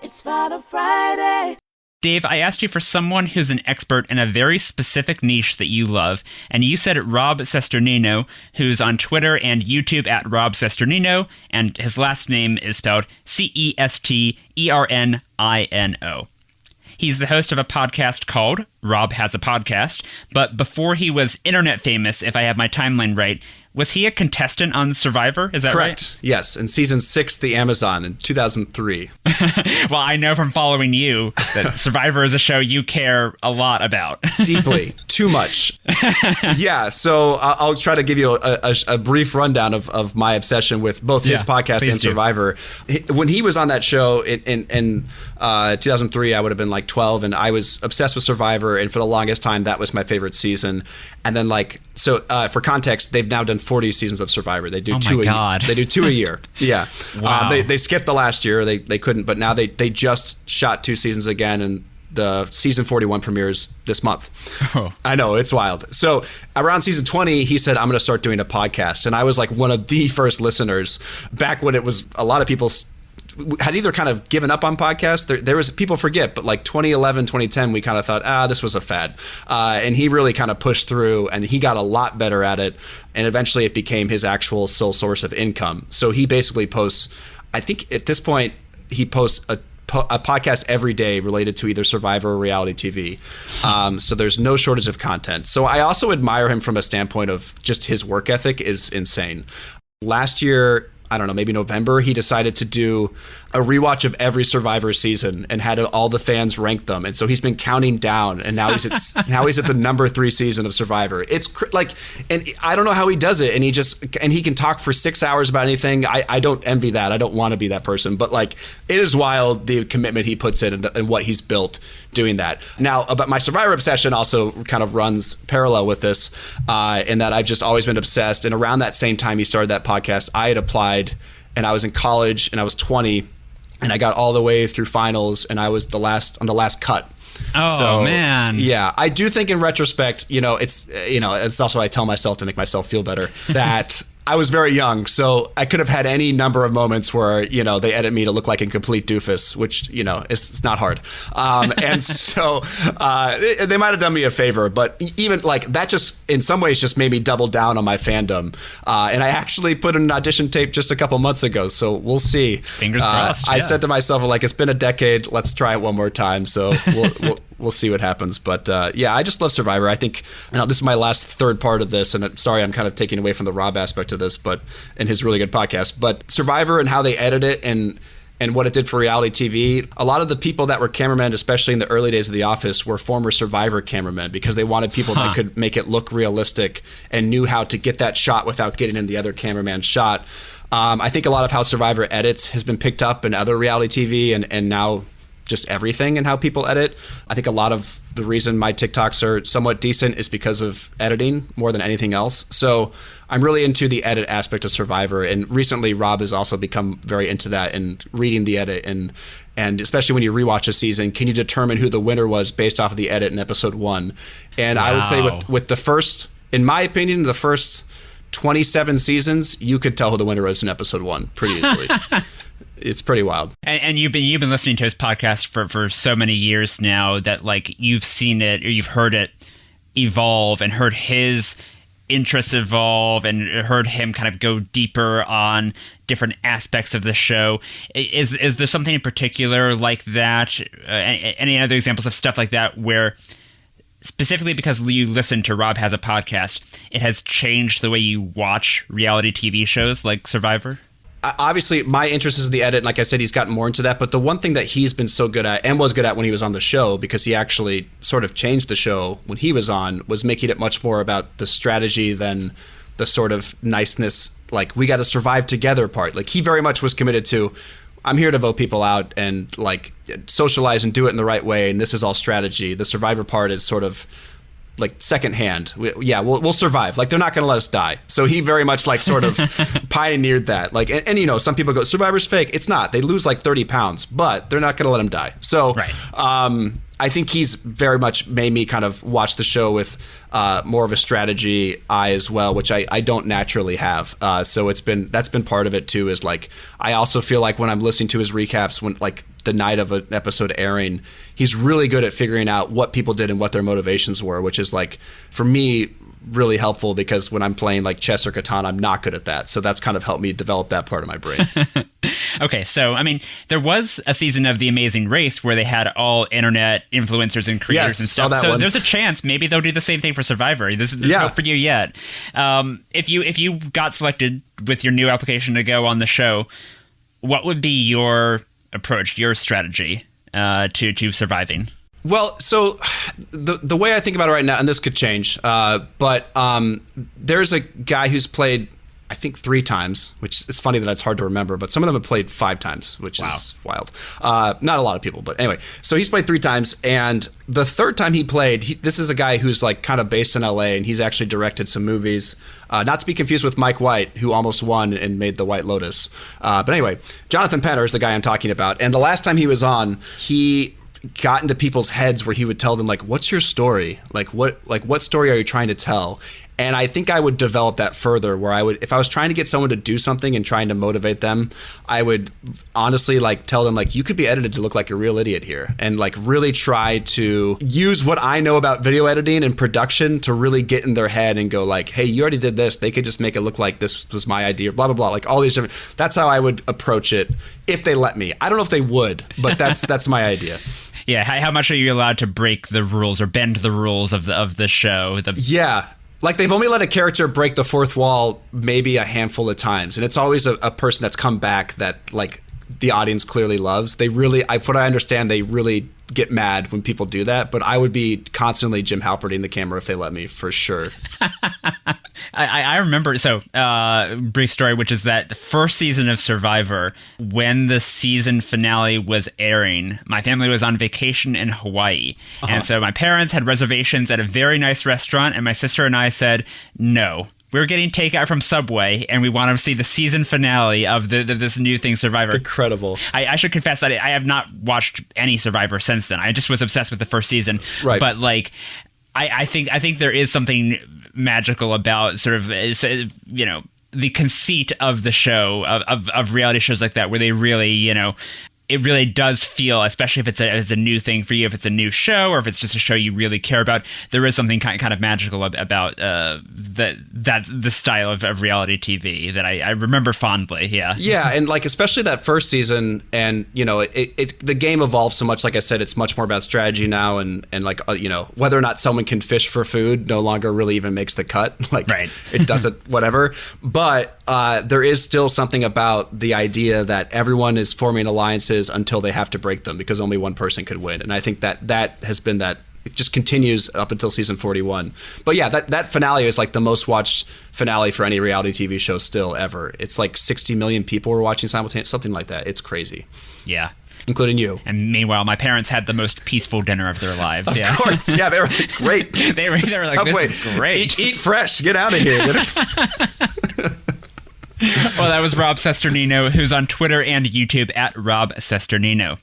It's Final Friday. Dave, I asked you for someone who's an expert in a very specific niche that you love, and you said Rob Cesternino, who's on Twitter and YouTube at Rob Cesternino, and his last name is spelled Cesternino. He's the host of a podcast called Rob Has a Podcast, but before he was internet famous, if I have my timeline right, was he a contestant on Survivor? Is that Correct. Right? Yes. In season 6, The Amazon in 2003. Well, I know from following you that Survivor is a show you care a lot about. Deeply. Too much. Yeah. So I'll try to give you a brief rundown of my obsession with both his podcast and Survivor. When he was on that show in 2003, I would have been like 12, and I was obsessed with Survivor, and for the longest time, that was my favorite season. And then for context, they've now done 40 seasons of Survivor. They do two a year. Yeah. Wow. They skipped the last year. They couldn't, but now they just shot 2 seasons again, and the season 41 premieres this month. Oh. I know, it's wild. So around season 20, he said, I'm going to start doing a podcast. And I was like one of the first listeners back when it was a lot of people had either kind of given up on podcasts. There was, people forget, but like 2011, 2010, we kind of thought, this was a fad. And he really kind of pushed through, and he got a lot better at it. And eventually it became his actual sole source of income. So he basically posts, I think at this point, he posts a podcast every day related to either Survivor or reality TV. So there's no shortage of content. So I also admire him from a standpoint of just his work ethic is insane. Last year, I don't know, maybe November, he decided to do a rewatch of every Survivor season and had all the fans rank them. And so he's been counting down, and now he's at the number 3 season of Survivor. It's and I don't know how he does it. And he can talk for 6 hours about anything. I don't envy that. I don't want to be that person. But like, it is wild the commitment he puts in and what he's built doing that. Now, but my Survivor obsession also kind of runs parallel with this, in that I've just always been obsessed. And around that same time he started that podcast, I had applied, and I was in college, and I was 20, and I got all the way through finals, and I was on the last cut. Oh, man. Yeah, I do think in retrospect, it's also I tell myself to make myself feel better that I was very young, so I could have had any number of moments where, they edit me to look like a complete doofus, which, it's not hard. And so they might have done me a favor, but even like that just in some ways just made me double down on my fandom. And I actually put in an audition tape just a couple months ago, so we'll see. Fingers crossed. I said to myself, like, it's been a decade, let's try it one more time. So we'll see what happens. But I just love Survivor. I think this is my last third part of this, and sorry, I'm kind of taking away from the Rob aspect of this, and his really good podcast. But Survivor and how they edit it and what it did for reality TV, a lot of the people that were cameramen, especially in the early days of The Office, were former Survivor cameramen because they wanted people that could make it look realistic and knew how to get that shot without getting in the other cameraman's shot. I think a lot of how Survivor edits has been picked up in other reality TV and now just everything and how people edit. I think a lot of the reason my TikToks are somewhat decent is because of editing more than anything else. So I'm really into the edit aspect of Survivor. And recently Rob has also become very into that and reading the edit. And especially when you rewatch a season, can you determine who the winner was based off of the edit in episode 1? And wow. I would say with the first, in my opinion, the first 27 seasons, you could tell who the winner was in episode 1 pretty easily. It's pretty wild. And you've been listening to his podcast for so many years now that like you've seen it or you've heard it evolve and heard his interests evolve and heard him kind of go deeper on different aspects of the show. Is there something in particular like that? Any other examples of stuff like that where specifically because you listen to Rob Has a Podcast, it has changed the way you watch reality TV shows like Survivor? Obviously, my interest is in the edit, and like I said, he's gotten more into that. But the one thing that he's been so good at, and was good at when he was on the show, because he actually sort of changed the show when he was on, was making it much more about the strategy than the sort of niceness, like, we got to survive together part. Like, he very much was committed to, I'm here to vote people out and, like, socialize and do it in the right way, and this is all strategy. The Survivor part is sort of like secondhand. We'll survive. Like, they're not going to let us die. So he very much like sort of pioneered that. Like, and some people go, Survivor's fake. It's not. They lose like 30 pounds, but they're not going to let them die. So, right. I think he's very much made me kind of watch the show with more of a strategy eye as well, which I don't naturally have. So that's been part of it too. Is like I also feel like when I'm listening to his recaps, when like the night of an episode airing, he's really good at figuring out what people did and what their motivations were, which is like for me really helpful because when I'm playing like chess or Catan, I'm not good at that. So that's kind of helped me develop that part of my brain. Okay, so I mean, there was a season of The Amazing Race where they had all internet influencers and creators and stuff. So there's a chance maybe they'll do the same thing for Survivor. There's hope for you yet. If you got selected with your new application to go on the show, what would be your approach, your strategy to surviving? Well, so the way I think about it right now, and this could change, but there's a guy who's played, I think 3 times, which it's funny that it's hard to remember, but some of them have played 5 times, which is wild. Not a lot of people, but anyway. So he's played 3 times, and the 3rd time he played, this is a guy who's like kind of based in LA, and he's actually directed some movies. Not to be confused with Mike White, who almost won and made The White Lotus. But anyway, Jonathan Penner is the guy I'm talking about, and the last time he was on, he got into people's heads where he would tell them like, what's your story? What story are you trying to tell? And I think I would develop that further where I would, if I was trying to get someone to do something and trying to motivate them, I would honestly like tell them like, you could be edited to look like a real idiot here, and like really try to use what I know about video editing and production to really get in their head and go like, hey, you already did this. They could just make it look like this was my idea, blah, blah, blah. Like all these different, that's how I would approach it if they let me. I don't know if they would, but that's my idea. Yeah, how much are you allowed to break the rules or bend the rules of the show? Yeah. Like they've only let a character break the 4th wall maybe a handful of times, and it's always a person that's come back that like the audience clearly loves. They really, what I understand, they really get mad when people do that, but I would be constantly Jim Halperting the camera if they let me, for sure. I remember, brief story, which is that the first season of Survivor, when the season finale was airing, my family was on vacation in Hawaii. And so my parents had reservations at a very nice restaurant, and my sister and I said, no. We're getting takeout from Subway, and we want to see the season finale of this new thing, Survivor. Incredible. I should confess that I have not watched any Survivor since then. I just was obsessed with the first season. Right. But like, I think there is something magical about sort of the conceit of the show of reality shows like that, where they really it really does feel, especially if it's a new thing for you, if it's a new show or if it's just a show you really care about, there is something kind of magical about the style of reality TV that I remember fondly. Yeah, and like especially that first season, and the game evolves so much. Like I said, it's much more about strategy now, and like whether or not someone can fish for food no longer really even makes the cut. Like right. It doesn't, whatever. But there is still something about the idea that everyone is forming alliances until they have to break them, because only one person could win. And I think that has been that. It just continues up until season 41. But yeah, that finale is like the most watched finale for any reality TV show still ever. It's like 60 million people were watching simultaneously, something like that. It's crazy. Yeah. Including you. And meanwhile, my parents had the most peaceful dinner of their lives. Of course. Yeah, they were like, great. they were like, Subway, this is great. Eat fresh. Get out of here. Well, that was Rob Cesternino, who's on Twitter and YouTube at Rob Cesternino.